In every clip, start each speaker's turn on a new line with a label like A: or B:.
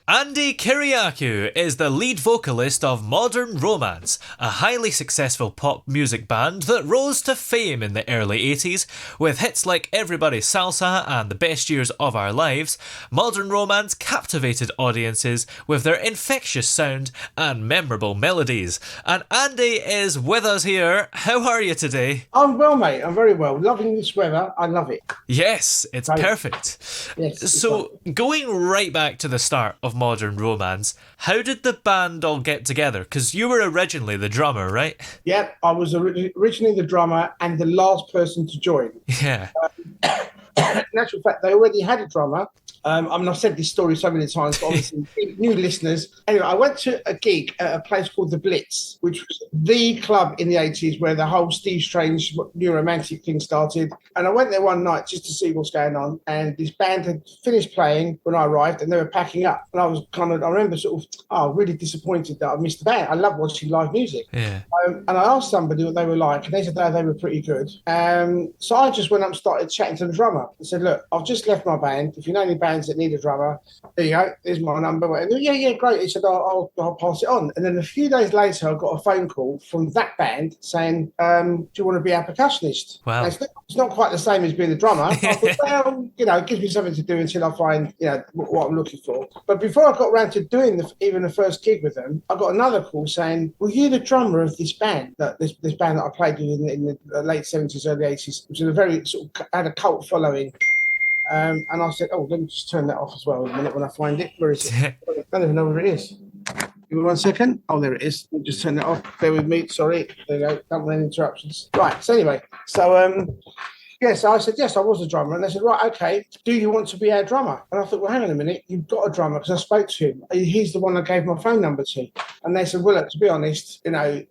A: Andy Kyriacou is the lead vocalist of Modern Romance, a highly successful pop music band that rose to fame in the early 80s. With hits like Everybody's Salsa and The Best Years of Our Lives, Modern Romance captivated audiences with their infectious sound and memorable melodies. And Andy is with us here. How are you today?
B: I'm well, mate. I'm very well. Loving this weather. I love it.
A: Yes, it's perfect.
B: Yes.
A: So, going right back to the start of Modern Romance, how did the band all get together? Because you were originally the drummer, right?
B: Yep, I was originally the drummer and the last person to join.
A: Yeah.
B: In actual fact, they already had a drummer. I've said this story so many times, but obviously new listeners. Anyway, I went to a gig at a place called The Blitz, which was the club in the 80s where the whole Steve Strange New Romantic thing started. And I went there one night just to see what's going on. And this band had finished playing when I arrived and they were packing up. And I remember really disappointed that I missed the band. I love watching live music.
A: Yeah.
B: And I asked somebody what they were like, and they said they were pretty good. So I just went up and started chatting to the drummer. I said, look, I've just left my band. If you know any bands that need a drummer, there you go. There's my number. And yeah, great. He said, I'll pass it on. And then a few days later, I got a phone call from that band saying, do you want to be our percussionist?
A: Wow.
B: It's not quite the same as being the drummer. I thought, well, it gives me something to do until I find, what I'm looking for. But before I got around to doing even the first gig with them, I got another call saying, were you the drummer of this band, this band that I played with in the late 70s, early 80s, which was a very had a cult following. And I said, let me just turn that off as well in a minute when I find it. Where is it? I don't even know where it is. Give me 1 second. Oh, there it is. Let me just turn that off. Bear with me. Sorry. There you go. Don't want any interruptions. Right. So anyway, yes, I said, yes, I was a drummer. And they said, right, okay, do you want to be our drummer? And I thought, well, hang on a minute, you've got a drummer, because I spoke to him. He's the one I gave my phone number to. And they said, well, look, to be honest,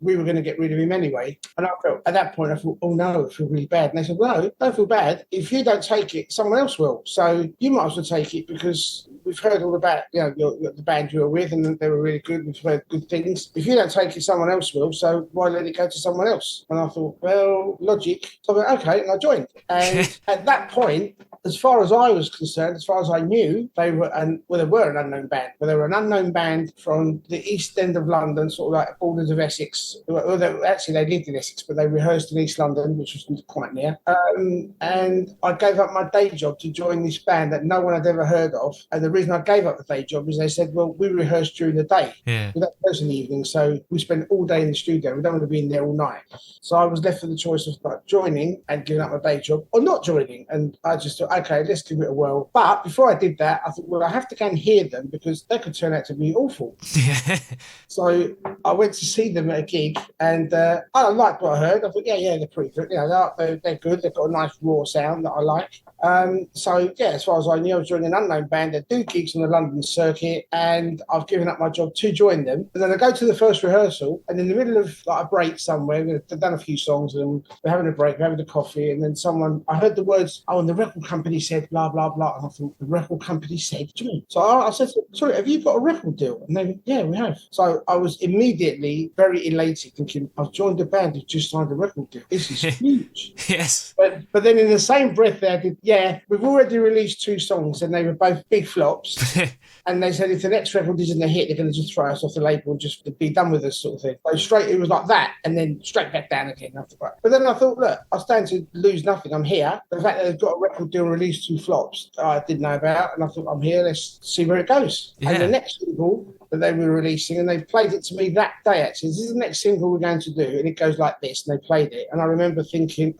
B: we were going to get rid of him anyway. And I felt, at that point, I thought, oh, no, I feel really bad. And they said, well, no, don't feel bad. If you don't take it, someone else will. So you might as well take it, because we've heard all about, the band you were with, and they were really good. We've heard good things. If you don't take it, someone else will. So why let it go to someone else? And I thought, well, logic. So I went, okay, and I joined. And at that point, as far as I was concerned, as far as I knew, they were an unknown band. But they were an unknown band from the east end of London, sort of like borders of Essex. Actually, they lived in Essex, but they rehearsed in East London, which was quite near. And I gave up my day job to join this band that no one had ever heard of. And the reason I gave up the day job is they said, well, we rehearse during the day.
A: Yeah.
B: We don't rehearse in the evening, so we spend all day in the studio. We don't want to be in there all night. So I was left with the choice of joining and giving up my day job, or not joining. And I just thought, okay, let's give it a whirl. But before I did that, I thought, well, I have to go and hear them, because they could turn out to be awful. So I went to see them at a gig, and I liked what I heard. I thought, yeah, they're pretty good. They're good. They've got a nice raw sound that I like. So yeah, as far as I knew, I was joining an unknown band that do gigs on the London circuit, and I've given up my job to join them. And then I go to the first rehearsal, and in the middle of a break somewhere, we've done a few songs, and we're having a break, we're having a coffee, and then I heard the words, and the record company said blah blah blah, and I thought, the record company said to me. So I said, sorry, have you got a record deal? And they went, yeah, we have. So I was immediately very elated, thinking, I've joined a band who just signed a record deal. This is huge.
A: Yes.
B: But then in the same breath they did, yeah, we've already released 2 songs and they were both big flops. And they said if the next record isn't a hit, they're going to just throw us off the label and just be done with us, sort of thing. So it was like that, and then straight back down again after that. But then I thought, look, I stand to lose nothing. I'm here. The fact that they've got a record deal, released 2 flops that I didn't know about, and I thought, I'm here, let's see where it goes. Yeah. And the next single that they were releasing, and they played it to me that day, actually, this is the next single we're going to do, and it goes like this, and they played it. And I remember thinking,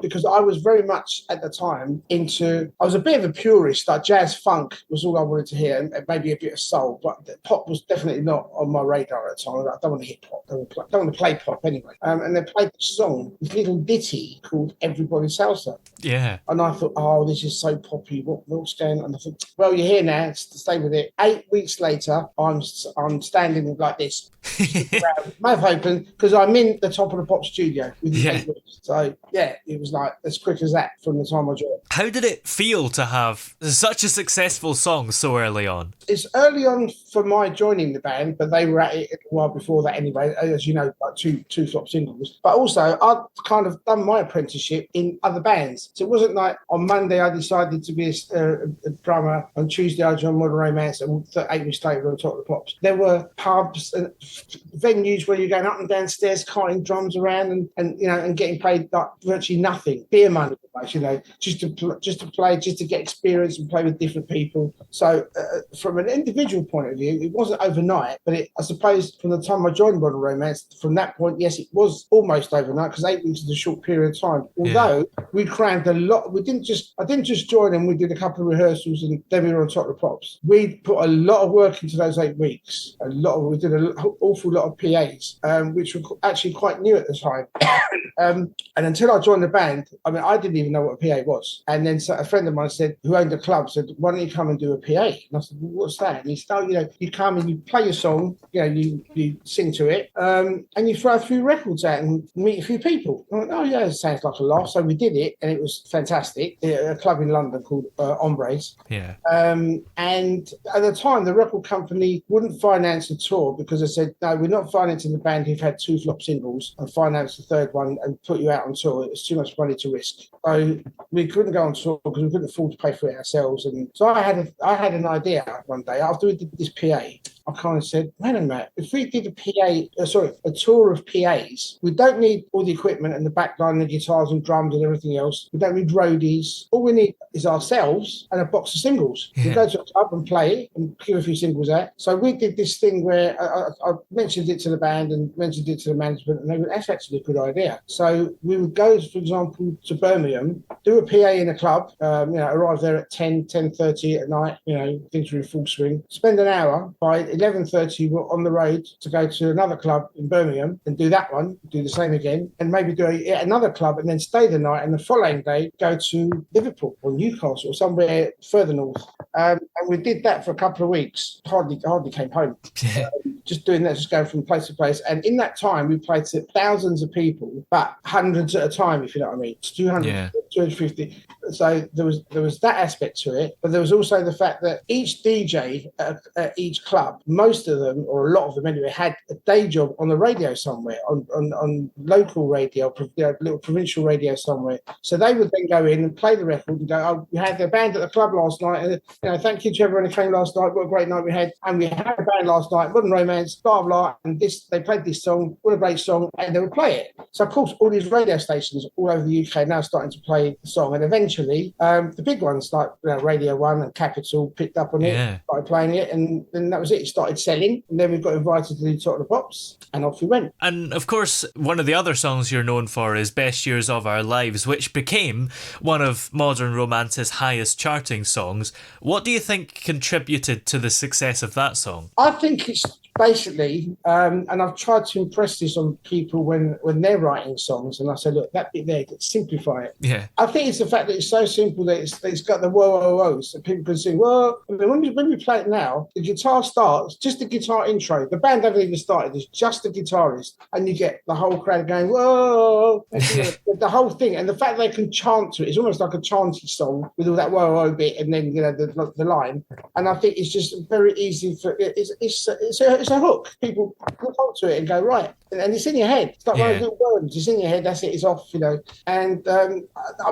B: because I was very much at the time I was a bit of a purist, like jazz funk was all I wanted to hear, and maybe a bit of soul, but pop was definitely not on my radar at the time. I don't want to hit pop, I don't want to play pop anyway. And they played this song, this little ditty called Everybody's Salsa.
A: Yeah. And
B: I thought, this is so poppy, what's going on? And I thought, well, you're here now, stay with it. 8 weeks later, I'm standing like this, mouth open, because I'm in the top of the pop studio with the 8 weeks. So yeah, overnight. It was like as quick as that from the time I joined.
A: How did it feel to have such a successful song so early on?
B: It's early on for my joining the band, but they were at it a while before that anyway, as you know, like two flop singles. But also, I'd kind of done my apprenticeship in other bands. So it wasn't like on Monday I decided to be a drummer, on Tuesday I joined Modern Romance, and 8 weeks later on Top of the Pops. There were pubs and venues where you're going up and downstairs, carting drums around and you know, and getting paid like virtually nothing, beer money, you know, just to play, just to get experience and play with different people. So from an individual point of view, it wasn't overnight, but I suppose from the time I joined Modern Romance, from that point, yes, it was almost overnight because 8 weeks is a short period of time. Although we crammed a lot, I didn't just join and we did a couple of rehearsals and then we were on Top of the Pops. We put a lot of work into those 8 weeks. We did an awful lot of PAs, which were actually quite new at the time. And until I joined the band, I mean, I didn't even know what a PA was. And then a friend of mine said, who owned a club, said, why don't you come and do a PA? And I said, well, what's that? And he said, oh, you know, you come and you play your song, you know, you sing to it, and you throw a few records out and meet a few people. I went, oh, yeah, it sounds like a laugh. So we did it, and it was fantastic. A club in London called Hombres.
A: Yeah.
B: And at the time, the record company wouldn't finance a tour because they said, no, we're not financing the band who've had 2 flop singles and finance the third one and put you out on tour. It's too much money to risk. So we couldn't go on tour because we couldn't afford to pay for it ourselves. And so I had an idea one day after we did this PA. I kind of said, wait a minute, if we did a tour of PAs, we don't need all the equipment and the backline, the guitars and drums and everything else. We don't need roadies. All we need is ourselves and a box of singles. We go to a club and play it and cue a few singles out. So we did this thing where I mentioned it to the band and mentioned it to the management, and they went, that's actually a good idea. So we would go, for example, to Birmingham, do a PA in a club, arrive there at 10:30 at night, you know, things were in full swing, spend an hour. By 11:30 we're on the road to go to another club in Birmingham and do that one, do the same again, and maybe do another club and then stay the night, and the following day go to Liverpool or Newcastle or somewhere further north. And we did that for a couple of weeks. Hardly came home. Just doing that, just going from place to place. And in that time, we played to thousands of people, but hundreds at a time, if you know what I mean. 200, 250. So there was that aspect to it, but there was also the fact that each DJ at each club, most of them, or a lot of them anyway, had a day job on the radio somewhere, on local radio, little provincial radio somewhere. So they would then go in and play the record and go, oh, we had the band at the club last night, and you know, thank you to everyone who came last night, what a great night we had, and we had a band last night, Modern Romance, blah, blah, and they played this song, what a great song, and they would play it. So of course, all these radio stations all over the UK now starting to play the song, and eventually the big ones like Radio 1 and Capital picked up on it, started playing it, and then that was it. It started selling, and then we got invited to the Top of the Pops, and off we went.
A: And of course, one of the other songs you're known for is Best Years of Our Lives, which became one of Modern Romance's highest charting songs. What do you think contributed to the success of that song?
B: I think it's basically, and I've tried to impress this on people when they're writing songs, and I say, look, that bit there, simplify it.
A: Yeah.
B: I think it's the fact that it's so simple that it's got the whoa, whoa, whoas, that people can sing, well, I mean, when we play it now, the guitar starts, just the guitar intro, the band haven't even started, it's just the guitarist, and you get the whole crowd going, whoa, the whole thing, and the fact they can chant to it, it's almost like a chanty song with all that whoa, whoa bit, and then, you know, the line, and I think it's just very easy for, it's a hook. People hook onto it and go, right. And it's in your head. It's like one of the little words. It's in your head. That's it. It's off, you know. And I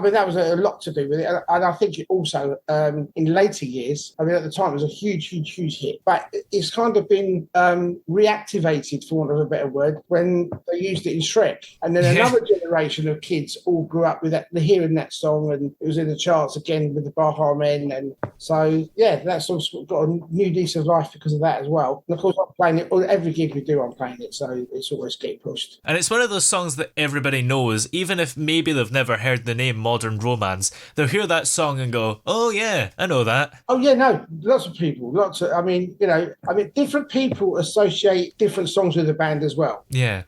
B: mean, that was a lot to do with it. And I think it also, in later years, I mean, at the time, it was a huge, huge, huge hit. But it's kind of been reactivated, for want of a better word, when they used it in Shrek. And then another generation of kids all grew up with that, hearing that song, and it was in the charts again with the Baha Men. And so, yeah, that's also got a new lease of life because of that as well. And of course, I'm playing it, every gig we do, I'm playing it. So it's always getting pushed.
A: And it's one of those songs that everybody knows, even if maybe they've never heard the name Modern Romance. They'll hear that song and go, oh yeah, I know that. Oh yeah,
B: no, lots of people, I mean, different people associate different songs with the band as well.
A: Yeah.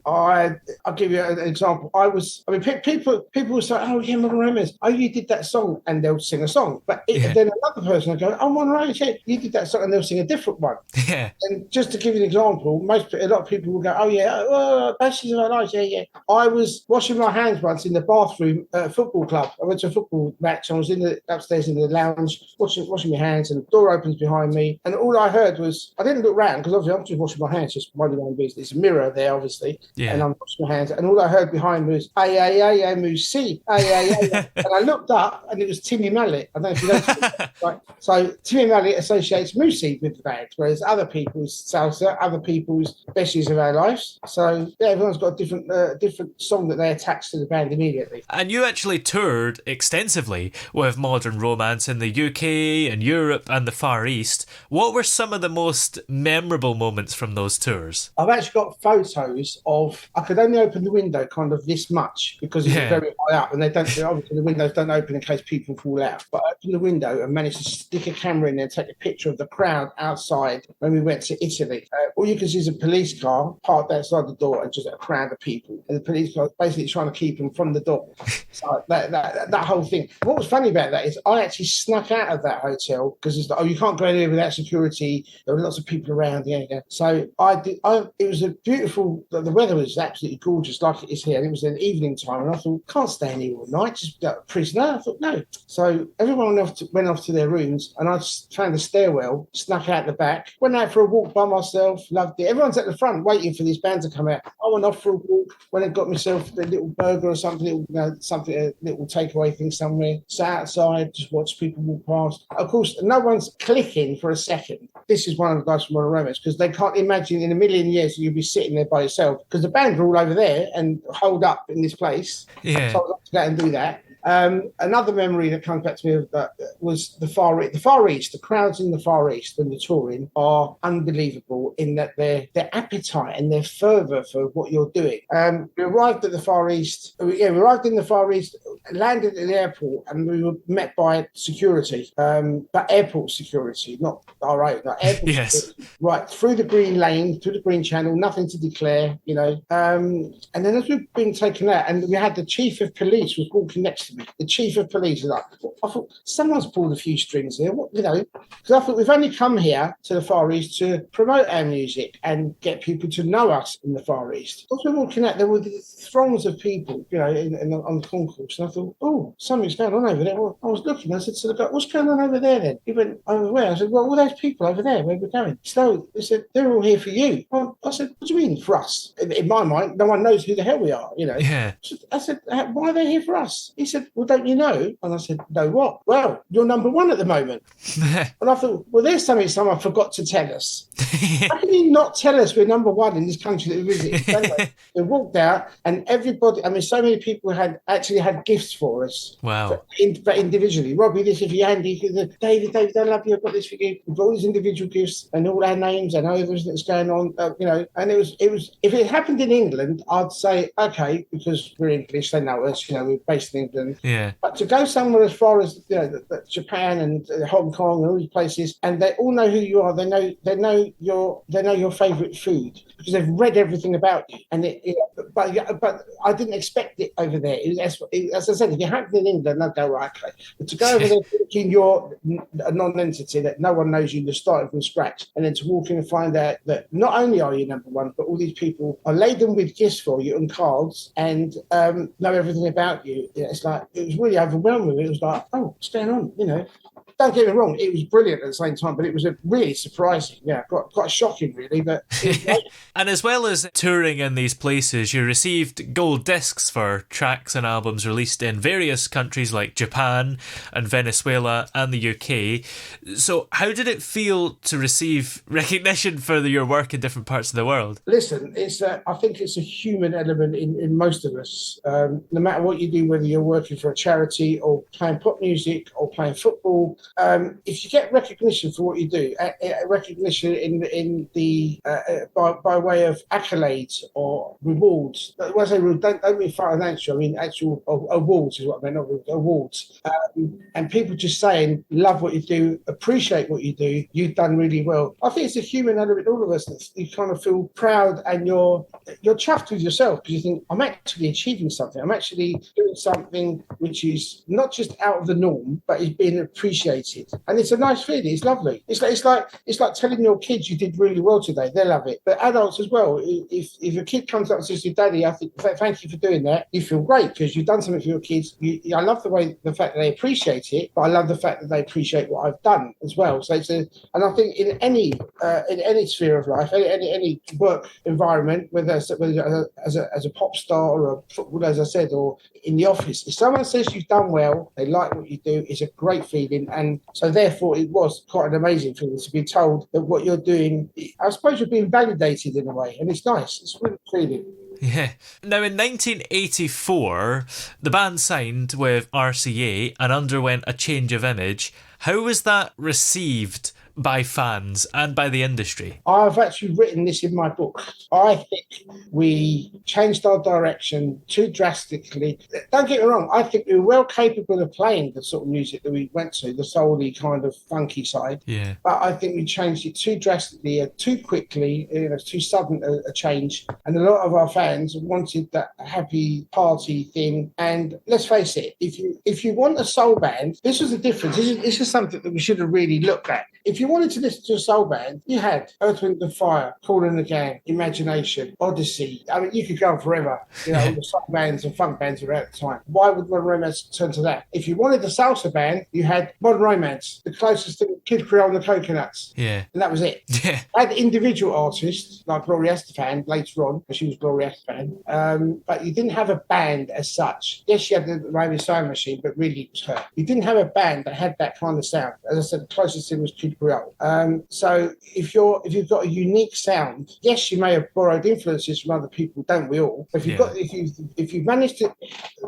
B: I'll give you an example. People will say, oh yeah, Modern Romance, oh, you did that song, and they'll sing a song. But then another person will go, oh, Modern Romance, yeah, you did that song, and they'll sing a different one.
A: Yeah.
B: And just to give you an example, a lot of people will go, "Oh yeah, Bashes are nice, yeah." I was washing my hands once in the bathroom at a football club. I went to a football match. I was upstairs in the lounge washing my hands, and the door opens behind me, and all I heard was, I didn't look round because obviously I'm just washing my hands, just minding my own business. There's a mirror there, obviously, and I'm washing my hands, and all I heard behind me was "ay ay ay ay musi, ay ay ay," and I looked up, and it was Timmy Mallet. I don't know if you know. Right. So Timmy Mallet associates Moosey with the band, whereas other people's Salsa, other people's Besties of Our Lives. So yeah, everyone's got a different song that they attach to the band immediately.
A: And you actually toured extensively with Modern Romance in the UK and Europe and the Far East. What were some of the most memorable moments from those tours?
B: I've actually got photos of, I could only open the window kind of this much because it was very high up, and obviously the windows don't open in case people fall out. But I opened the window and managed to stick a camera in there and take a picture of the crowd outside when we went to Italy. All you can see is a police car parked outside the door and just a crowd of people. And the police car basically trying to keep them from the door. So that whole thing. What was funny about that is I actually snuck out of that hotel because it's like, you can't go anywhere without security. There were lots of people around. Yeah. So it was a beautiful, the weather was absolutely gorgeous like it is here. And it was an evening time. And I thought, can't stay in here all night, just got a prisoner. I thought, no. So everyone went off to their rooms, and I just found a stairwell, snuck out the back, went out for a walk by myself, loved it. Everyone's at the front waiting for this band to come out. I went off for a walk, went and got myself a little burger or something, a little takeaway thing somewhere, sat outside, just watched people walk past. Of course, no one's clicking for a second. This is one of the guys from Modern Romance, because they can't imagine in a million years you'd be sitting there by yourself, because the band are all over there and holed up in this place.
A: Yeah.
B: So I got to go and do that. Another memory that comes back to me was the Far East. The crowds in the Far East when you're touring are unbelievable in that their appetite and their fervour for what you're doing. We arrived at the Far East. We arrived in the Far East, landed at the airport, and we were met by security, but airport security, not our own. Like airport security, right through the green lane, through the green channel, nothing to declare, And then as we've been taken out, and we had the chief of police was walking next to me. The chief of police was like, I thought, someone's pulled a few strings here, because I thought we've only come here to the Far East to promote our music and get people to know us in the Far East. As we were walking out, there were throngs of people, on the concourse, and I thought, oh, something's going on over there. Well, I was looking, I said to the guy, what's going on over there then? He went, over where? I said, well, all those people over there, where we're going. So he said, they're all here for you. I said, what do you mean for us? In my mind, no one knows who the hell we are,
A: Yeah.
B: I said, why are they here for us? He said, well, don't you know? And I said, no, what? Well, you're number one at the moment. And I thought, well, there's something someone forgot to tell us. How can you not tell us we're number one in this country that we visit? Anyway, we walked out, and everybody, so many people had gifts for us.
A: Wow.
B: But individually. Robbie, this is for you, Andy. David, I love you. I've got this for you. We've got all these individual gifts and all our names and everything that's going on, and it was, if it happened in England, I'd say, okay, because we're English, they know us, we're based in England.
A: Yeah.
B: But to go somewhere as far as Japan and Hong Kong and all these places, and they all know who you are. They know your favourite food because they've read everything about you. And but I didn't expect it over there. As I said, if you happened in England, I'd go, right, okay. But to go over there thinking you're a non-entity, that no one knows you're starting from scratch, and then to walk in and find out that not only are you number one, but all these people are laden with gifts for you and cards and know everything about you. It's like, it was really overwhelming. It was like, oh, what's going on? Don't get me wrong, it was brilliant at the same time, but it was really surprising. Yeah, quite shocking, really. But
A: and as well as touring in these places, you received gold discs for tracks and albums released in various countries like Japan and Venezuela and the UK. So how did it feel to receive recognition for your work in different parts of the world?
B: Listen, I think it's a human element in most of us. No matter what you do, whether you're working for a charity or playing pop music or playing football, if you get recognition for what you do, recognition in the by way of accolades or rewards. When I say don't mean financial, I mean actual awards is what I mean, not awards. And people just saying, love what you do, appreciate what you do, you've done really well. I think it's a human element, all of us, that you kind of feel proud and you're chuffed with yourself because you think, I'm actually achieving something. I'm actually doing something which is not just out of the norm, but is being appreciated validated, and it's a nice feeling. It's lovely. It's like telling your kids you did really well today. They love it, but adults as well. If a kid comes up and says to Daddy, I think thank you for doing that, you feel great because you've done something for your kids. I love the fact that they appreciate it, but I love the fact that they appreciate what I've done as well. So and I think in any sphere of life, any work environment, whether as a pop star or a footballer, as I said, or in the office, if someone says you've done well, they like what you do, it's a great feeling. And so therefore it was quite an amazing feeling to be told that what you're doing, I suppose you're being validated in a way, and it's nice. It's really feeling.
A: Yeah. Now, in 1984, the band signed with RCA and underwent a change of image. How was that received by fans and by the industry?
B: I've actually written this in my book. I think we changed our direction too drastically. Don't get me wrong, I think we were well capable of playing the sort of music that we went to, the soul-y kind of funky side.
A: Yeah.
B: But I think we changed it too drastically, too quickly, too sudden a change. And a lot of our fans wanted that happy party thing. And let's face it, if you want a soul band, this was the difference. This is something that we should have really looked at. If you wanted to listen to a soul band, you had Earth, Wind and Fire, Kool and the Gang, Imagination, Odyssey. I mean, you could go on forever. You know, all the soul bands and funk bands were at the time. Why would Modern Romance turn to that? If you wanted the salsa band, you had Modern Romance, the closest thing, Kid Creole and the Coconuts.
A: Yeah.
B: And that was it.
A: Yeah.
B: I had individual artists like Gloria Estefan later on, because she was Gloria Estefan. But you didn't have a band as such. Yes, you had the Raven Sound Machine, but really it was her. You didn't have a band that had that kind of sound. As I said, the closest thing was Kid Creole. So if you've got a unique sound, yes, you may have borrowed influences from other people, don't we all? But if you've managed to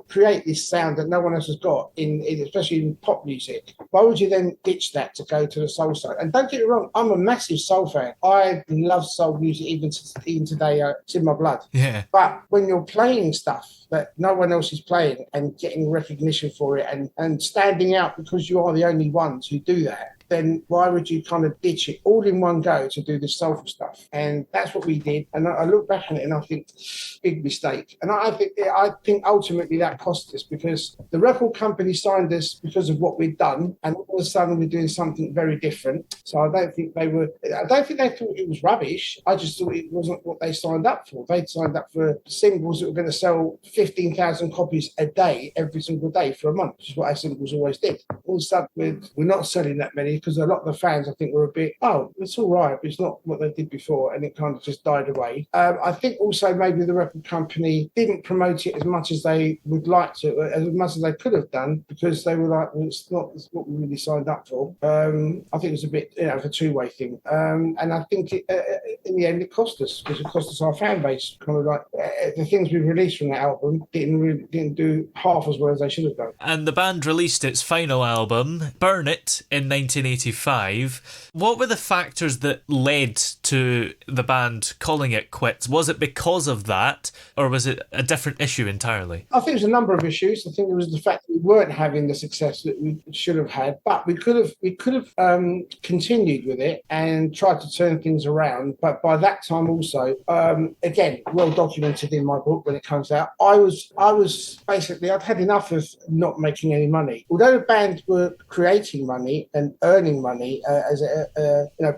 B: create this sound that no one else has got, especially in pop music, why would you then ditch that to go to the soul side? And don't get me wrong, I'm a massive soul fan. I love soul music even today. It's in my blood.
A: Yeah.
B: But when you're playing stuff that no one else is playing and getting recognition for it and standing out because you are the only ones who do that, then why would you kind of ditch it all in one go to do this soulful stuff? And that's what we did. And I look back on it and I think, big mistake. And I think ultimately that cost us, because the record company signed us because of what we'd done, and all of a sudden we're doing something very different. So I don't think they thought it was rubbish. I just thought it wasn't what they signed up for. They'd signed up for singles that were going to sell 15,000 copies a day, every single day for a month, which is what our singles always did. All of a sudden we're not selling that many, because a lot of the fans, I think, were a bit, it's all right, but it's not what they did before, and it kind of just died away. I think also maybe the record company didn't promote it as much as they would like to, as much as they could have done, because they were like, well, it's not what we really signed up for. I think it was a bit, of a two-way thing. And I think in the end it cost us, because it cost us our fan base. Kind of like the things we released from that album didn't do half as well as they should have done.
A: And the band released its final album, Burn It, in 1985. What were the factors that led to the band calling it quits? Was it because of that, or was it a different issue entirely?
B: I think it was a number of issues. I think it was the fact that we weren't having the success that we should have had, but we could have continued with it and tried to turn things around. But by that time also, again, well documented in my book when it comes out, I was basically, I'd had enough of not making any money. Although the band were creating money and earning money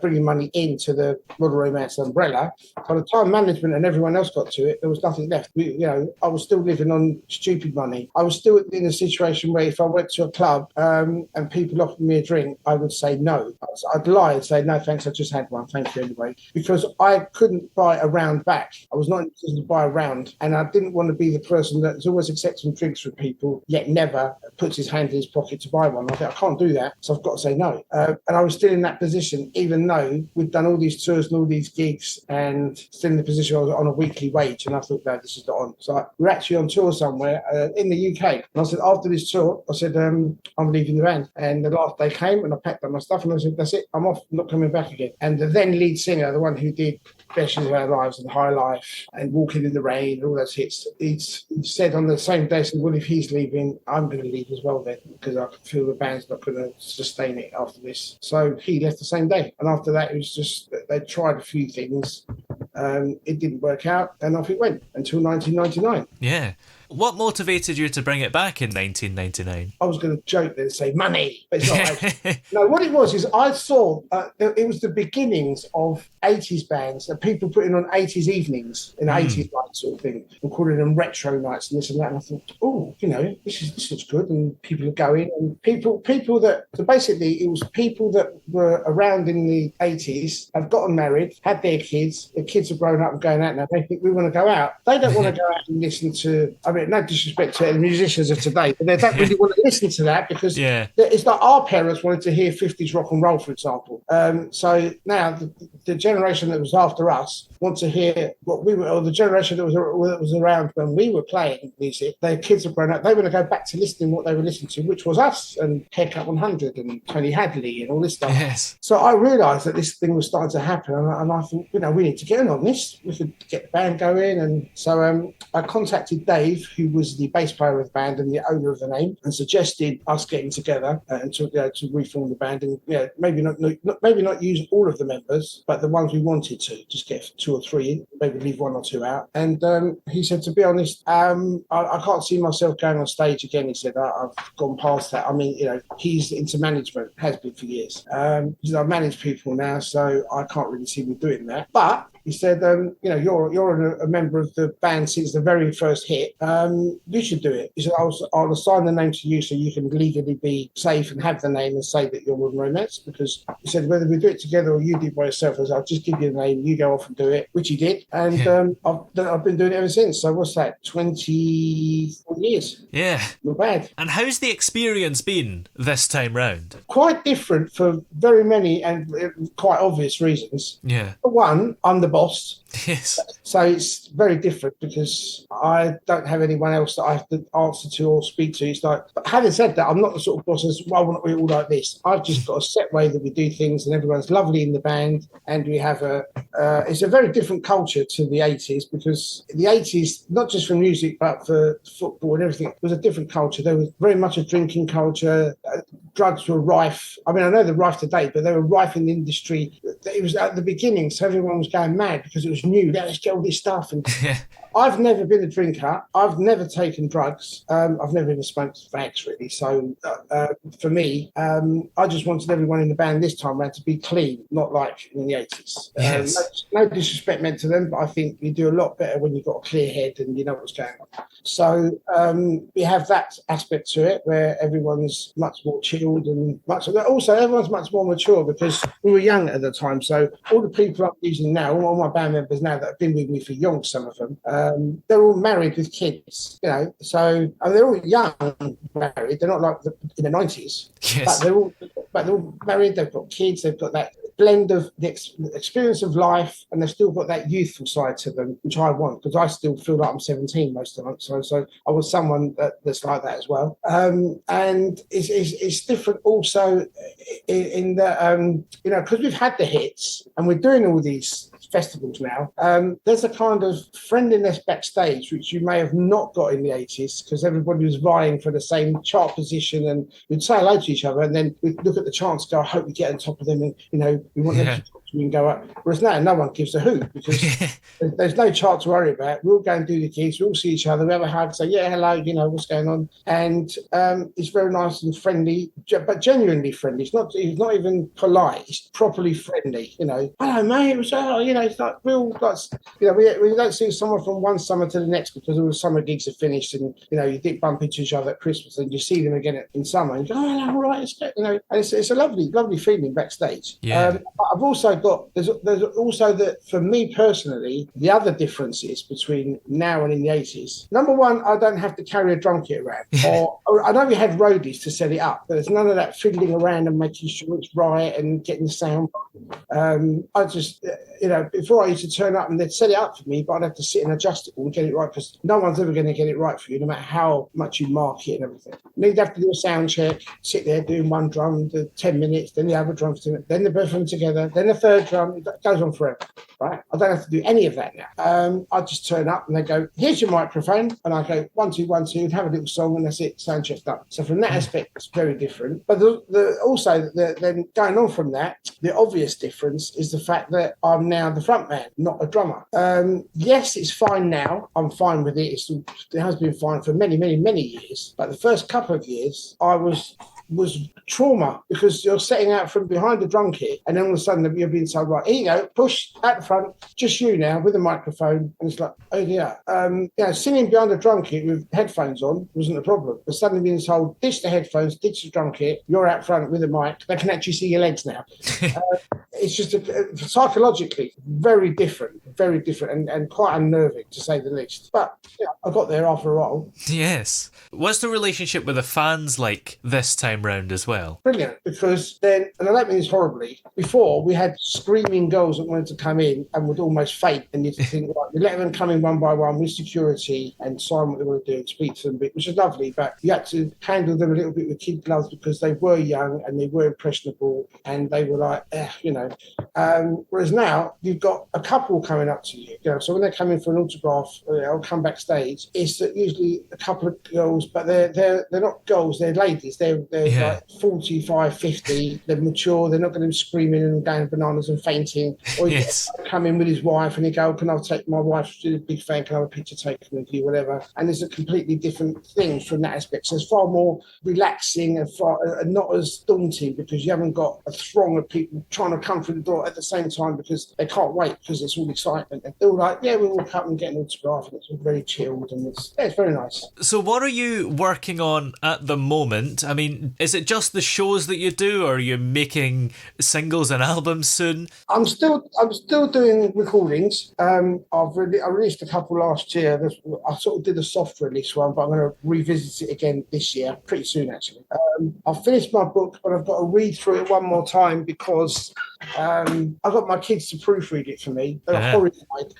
B: bringing money into the Modern Romance umbrella, by the time management and everyone else got to it, there was nothing left. I was still living on stupid money. I was still in a situation where if I went to a club and people offered me a drink, I would say no. I'd lie and say, no, thanks, I just had one, thank you anyway, because I couldn't buy a round back. I was not in a position to buy a round, and I didn't want to be the person that's always accepting drinks from people, yet never puts his hand in his pocket to buy one. I think I can't do that, so I've got to say no. And I was still in that position, even though we'd done all these tours and all these gigs, and still in the position I was on a weekly wage. And I thought, no, this is not on. So we're actually on tour somewhere in the UK. And I said, after this tour, I said, I'm leaving the band. And the last day came, and I packed up my stuff, and I said, that's it, I'm off, I'm not coming back again. And the then lead singer, the one who did Best of Our Lives and High Life and Walking in the Rain and all those hits, he said on the same day, said, well, if he's leaving, I'm going to leave as well then, because I feel the band's not going to sustain it after this. So he left the same day. And after that, it was just, they tried a few things. It didn't work out, and off it went until 1999.
A: Yeah. What motivated you to bring it back in 1999?
B: I was going to joke there and say money, but it's not actually. No, what it was is I saw it was the beginnings of 80s bands and people putting on 80s evenings in 80s nights sort of thing and calling them retro nights and this and that. And I thought, oh, this looks good. And people are going and people that, so basically it was people that were around in the 80s, have gotten married, had their kids have grown up and going out now. They think we want to go out. They don't want to go out and listen to, I mean, no disrespect to the musicians of today, but they don't really want to listen to that because it's like our parents wanted to hear 50s rock and roll, for example. So now the generation that was after us want to hear what we were, or the generation that was around when we were playing music. Their kids have grown up. They want to go back to listening what they were listening to, which was us and Haircut 100 and Tony Hadley and all this stuff.
A: Yes.
B: So I realised that this thing was starting to happen, and I thought, we need to get in on this. We could get the band going, and so I contacted Dave, who was the bass player of the band and the owner of the name, and suggested us getting together and to reform the band, and maybe not use all of the members, but the ones we wanted to, just get 2 or 3 in, maybe leave 1 or 2 out. And he said, to be honest, I can't see myself going on stage again. He said, I've gone past that. I mean, he's into management, has been for years. He said, I manage people now, so I can't really see me doing that. But he said, you're a member of the band since the very first hit. You should do it. He said, I'll assign the name to you so you can legally be safe and have the name and say that you're Modern Romance. Because he said, whether we do it together or you do it by yourself, I'll just give you the name, you go off and do it, which he did. And I've been doing it ever since. So what's that, 24 years?
A: Yeah.
B: Not bad.
A: And how's the experience been this time round?
B: Quite different for very many and quite obvious reasons.
A: Yeah.
B: For one, I'm the boss.
A: Yes.
B: So it's very different because I don't have anyone else that I have to answer to or speak to. It's like, but having said that, I'm not the sort of boss that's, I want it all like this. I've just got a set way that we do things, and everyone's lovely in the band, and we have it's a very different culture to the 80s, because the 80s, not just for music, but for football and everything, was a different culture. There was very much a drinking culture. Drugs were rife. I mean, I know they're rife today, but they were rife in the industry. It was at the beginning, so everyone was going mad because it was new. Let's get all this stuff. And I've never been a drinker. I've never taken drugs. I've never even smoked fags, really. So for me, I just wanted everyone in the band this time around to be clean, not like in the 80s.
A: Yes.
B: No disrespect meant to them, but I think you do a lot better when you've got a clear head and you know what's going on. So we have that aspect to it where everyone's much more chilled and also everyone's much more mature because we were young at the time. So all the people I'm using now, all my band members now that have been with me for young, some of them, they're all married with kids, so they're all young married. They're not like in the 90s.
A: Yes.
B: But they're all married, they've got kids, they've got that blend of the experience of life, and they've still got that youthful side to them, which I want, because I still feel like I'm 17 most of the time. So I want someone that's like that as well. And it's different also in that, because we've had the hits and we're doing all these festivals now, there's a kind of friendliness backstage which you may have not got in the 80s, because everybody was vying for the same chart position, and we'd say hello to each other and then we'd look at the charts and go, I hope we get on top of them, and we want them to talk to me and go up. Whereas now no one gives a hoot, because there's no chart to worry about. We'll go and do the gigs, we'll see each other, we have a hug, say hello, what's going on, and it's very nice and friendly, but genuinely friendly. It's not even polite, it's properly friendly. Hello mate, it was it's like real, like, we don't see someone from one summer to the next because all the summer gigs are finished, and you did bump into each other at Christmas and you see them again in summer and you go, oh, hello, all right, and it's a lovely feeling backstage. I've also got there's also for me personally, the other differences between now and in the 80s. Number one, I don't have to carry a drum kit around, or I know we had roadies to set it up, but there's none of that fiddling around and making sure it's right and getting the sound. I just before I used to turn up and they'd set it up for me, but I'd have to sit and adjust it all and get it right, because no one's ever going to get it right for you, no matter how much you mark it and everything. And you'd have to do a sound check, sit there doing one drum for 10 minutes, then the other drum for 10 minutes, then the both of them together, then the third drum. It goes on forever. right? I don't have to do any of that now. I just turn up and they go, here's your microphone. And I go, 1, 2, 1, 2, and have a little song, and that's it, sound check done. So from that aspect, it's very different. But then going on from that, the obvious difference is the fact that I'm now the front man, not a drummer. Yes, it's fine now. I'm fine with it. It has been fine for many, many, many years. But the first couple of years, I was trauma, because you're setting out from behind the drum kit and then all of a sudden you're being told, right, here you go, push at the front, just you now with a microphone. And it's like, oh dear. Singing behind the drum kit with headphones on wasn't a problem, but suddenly being told, ditch the headphones, ditch the drum kit, you're out front with a mic, they can actually see your legs now. It's just psychologically very different and quite unnerving, to say the least. But I got there after a while.
A: Yes. What's the relationship with the fans like this time round as well?
B: Brilliant, because then, and I don't mean this horribly, before we had screaming girls that wanted to come in and would almost faint, and you'd think, right, you let them come in one by one with security and sign what they want to do and speak to them, which is lovely, but you had to handle them a little bit with kid gloves because they were young and they were impressionable and they were like, whereas now you've got a couple coming up to you, so when they come in for an autograph or come backstage, it's usually a couple of girls, but they're not girls, they're ladies, they're like 45, 50, they're mature, they're not going to be screaming and going bananas and fainting. Or you come in with his wife and he go, can I take my wife, she's a big fan, can I have a picture taken with you, whatever. And it's a completely different thing from that aspect. So it's far more relaxing and not as daunting, because you haven't got a throng of people trying to come through the door at the same time because they can't wait, because it's all excitement. And they're all like, yeah, we'll walk up and get an autograph, and it's all very chilled, and it's very nice.
A: So what are you working on at the moment? I mean, is it just the shows that you do, or are you making singles and albums soon?
B: I'm still doing recordings. I released a couple last year. I sort of did a soft release one, but I'm going to revisit it again this year, pretty soon actually. I've finished my book, but I've got to read through it one more time because I got my kids to proofread it for me. They're horrified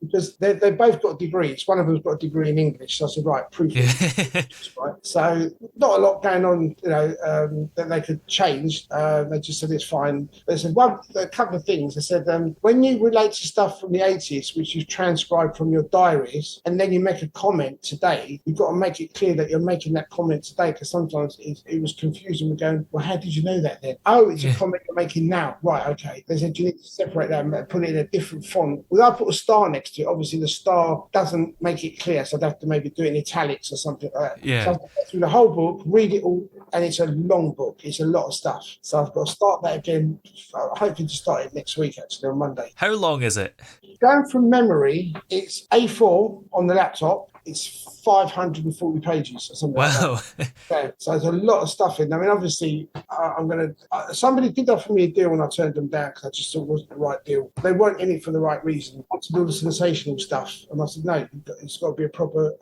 B: because they both got degrees. One of them's got a degree in English, so I said, right, proofread. Right. So not a lot going on, that they could change. They just said it's fine. They said a couple of things. They said when you relate to stuff from the 80s, which you've transcribed from your diaries, and then you make a comment today, you've got to make it clear that you're making that comment today, because sometimes it was confusing. We're going, well, how did you know that then? Oh, it's a comment you're making now. Right, okay. They said you need to separate that and put it in a different font. Without put a star next to it, obviously the star doesn't make it clear, so I'd have to maybe do it in italics or something like that.
A: Yeah.
B: So I've got to go through the whole book, read it all, and it's a long book. It's a lot of stuff. So I've got to start that again. I'm hoping to start it next week, actually, on Monday.
A: How long is it?
B: Going from memory, it's A4 on the laptop. It's 540 pages or something.
A: Wow.
B: Like that. So there's a lot of stuff in. I mean, obviously, somebody did offer me a deal and I turned them down because I just thought it wasn't the right deal. They weren't in it for the right reason. I wanted to do the sensational stuff. And I said, no, it's got to be a proper...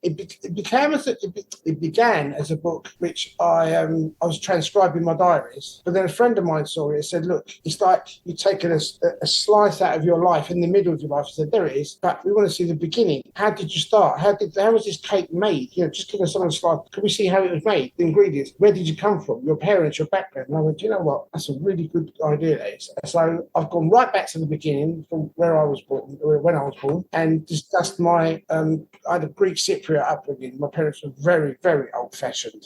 B: It began as a book which I was transcribing my diaries. But then a friend of mine saw it and said, look, it's like you've taken a slice out of your life in the middle of your life. I said, there it is. But we want to see the beginning. How did you start? How was this cake made? Just give us someone a slide. Can we see how it was made? The ingredients. Where did you come from? Your parents, your background. And I went, you know what? That's a really good idea, that is. So I've gone right back to the beginning from where I was born, when I was born, and discussed my. I had a Greek Cypriot upbringing. My parents were very, very old-fashioned.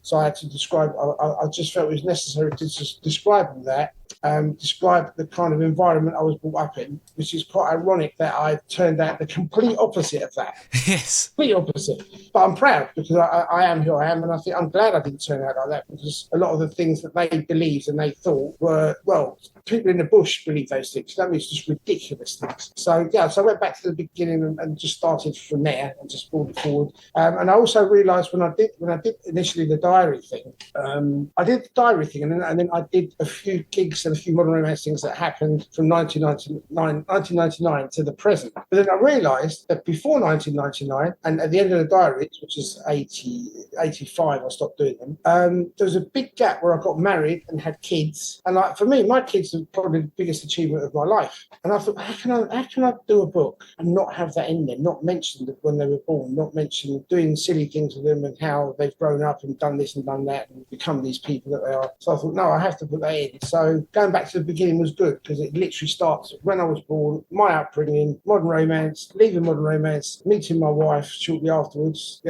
B: So I had to describe. I just felt it was necessary to just describe all that. Describe the kind of environment I was brought up in, which is quite ironic that I turned out the complete opposite of that.
A: Yes.
B: Complete opposite. But I'm proud because I am who I am, and I think I'm glad I didn't turn out like that, because a lot of the things that they believed and they thought were, well, people in the bush believe those things. That means just ridiculous things. So I went back to the beginning and just started from there and just brought it forward. And I also realised when I did initially the diary thing, I did the diary thing, and then I did a few gigs and a few modern romance things that happened from 1999 to the present. But then I realised that before 1999, and at the end of the diaries, which is 85, I stopped doing them, there was a big gap where I got married and had kids. And for me, my kids are probably the biggest achievement of my life. And I thought, how can I do a book and not have that in there, not mention when they were born, not mention doing silly things with them and how they've grown up and done this and done that and become these people that they are. So I thought, no, I have to put that in. So going back to the beginning was good because it literally starts when I was born, my upbringing, modern romance, leaving modern romance, meeting my wife shortly afterwards,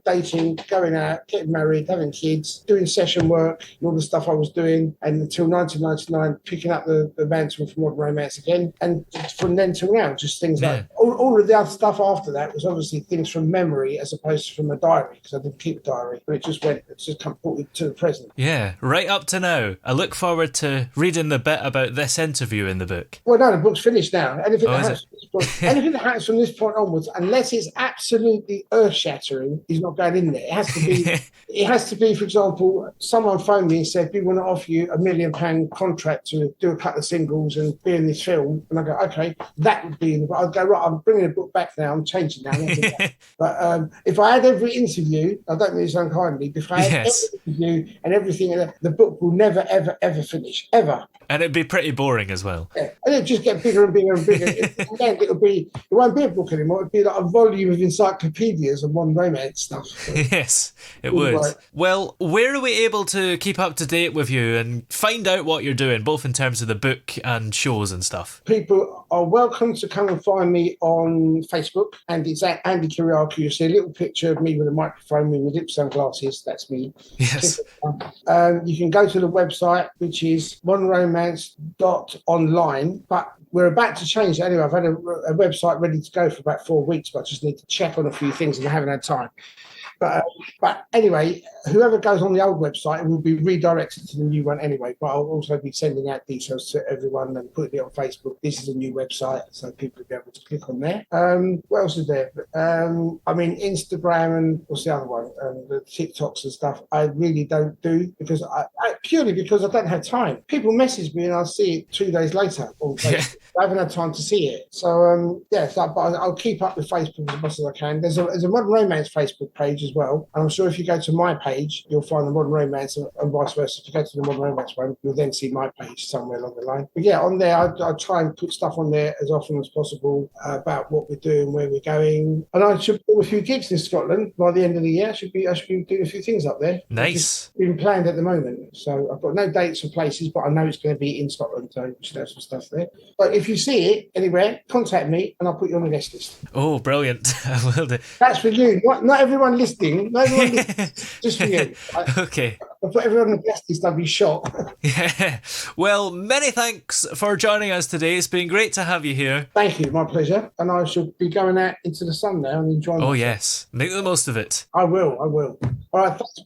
B: dating, going out, getting married, having kids, doing session work, and all the stuff I was doing, and until 1999, picking up the mantle for modern romance again, and from then till now, just things like all of the other stuff after that was obviously things from memory as opposed to from a diary, because I didn't keep a diary, but it's just come forward to the present.
A: Yeah, right up to now. I look forward to reading the bit about this interview in the book.
B: Well, no, the book's finished now. Anything that happens from this point onwards, unless it's absolutely earth-shattering, is not going in there. It has to be. It has to be, for example, someone phoned me and said, we want to offer you £1 million contract to do a couple of singles and be in this film. And I go, okay, that would be in the book. I'd go, right, I'm bringing the book back now. I'm changing now. But if I had every interview, I don't mean this unkindly, if I had every interview and everything, the book will never, ever, ever finish, ever.
A: And it'd be pretty boring as well.
B: Yeah. And it'd just get bigger and bigger and bigger. Then it won't be a book anymore. It'd be like a volume of encyclopedias of modern romance stuff. So,
A: yes, it would. Right. Well, where are we able to keep up to date with you and find out what you're doing, both in terms of the book and shows and stuff?
B: People are welcome to come and find me on Facebook, and it's at Andy Kyriacou. You see a little picture of me with a microphone with lip sunglasses. That's me.
A: Yes.
B: You can go to the website, which is modernromance.online, but we're about to change it anyway. I've had a website ready to go for about 4 weeks, but I just need to check on a few things and I haven't had time. But anyway, whoever goes on the old website will be redirected to the new one anyway. But I'll also be sending out details to everyone and putting it on Facebook. This is a new website, so people will be able to click on there. What else is there? Instagram and what's the other one? The TikToks and stuff. I really don't do because purely because I don't have time. People message me and I'll see it 2 days later on Facebook. I haven't had time to see it. So but I'll keep up with Facebook as much as I can. There's a Modern Romance Facebook page as well. And I'm sure if you go to my page, you'll find the Modern Romance and vice versa. If you go to the Modern Romance one, you'll then see my page somewhere along the line. But yeah, on there, I try and put stuff on there as often as possible about what we're doing, where we're going. And I should do a few gigs in Scotland by the end of the year. I should be doing a few things up there.
A: Nice.
B: It's been planned at the moment. So I've got no dates or places, but I know it's going to be in Scotland. So we should have some stuff there. But if you see it anywhere, contact me and I'll put you on the guest list.
A: Oh, brilliant. I will do.
B: That's for you. Not everyone listening. Not everyone listening. Just for you.
A: Okay.
B: I'll put everyone on the guest list. I'll be shot.
A: Yeah. Well, many thanks for joining us today. It's been great to have you here.
B: Thank you. My pleasure. And I shall be going out into the sun now and enjoying myself.
A: Yes. Make the most of it.
B: I will. All right. Thanks.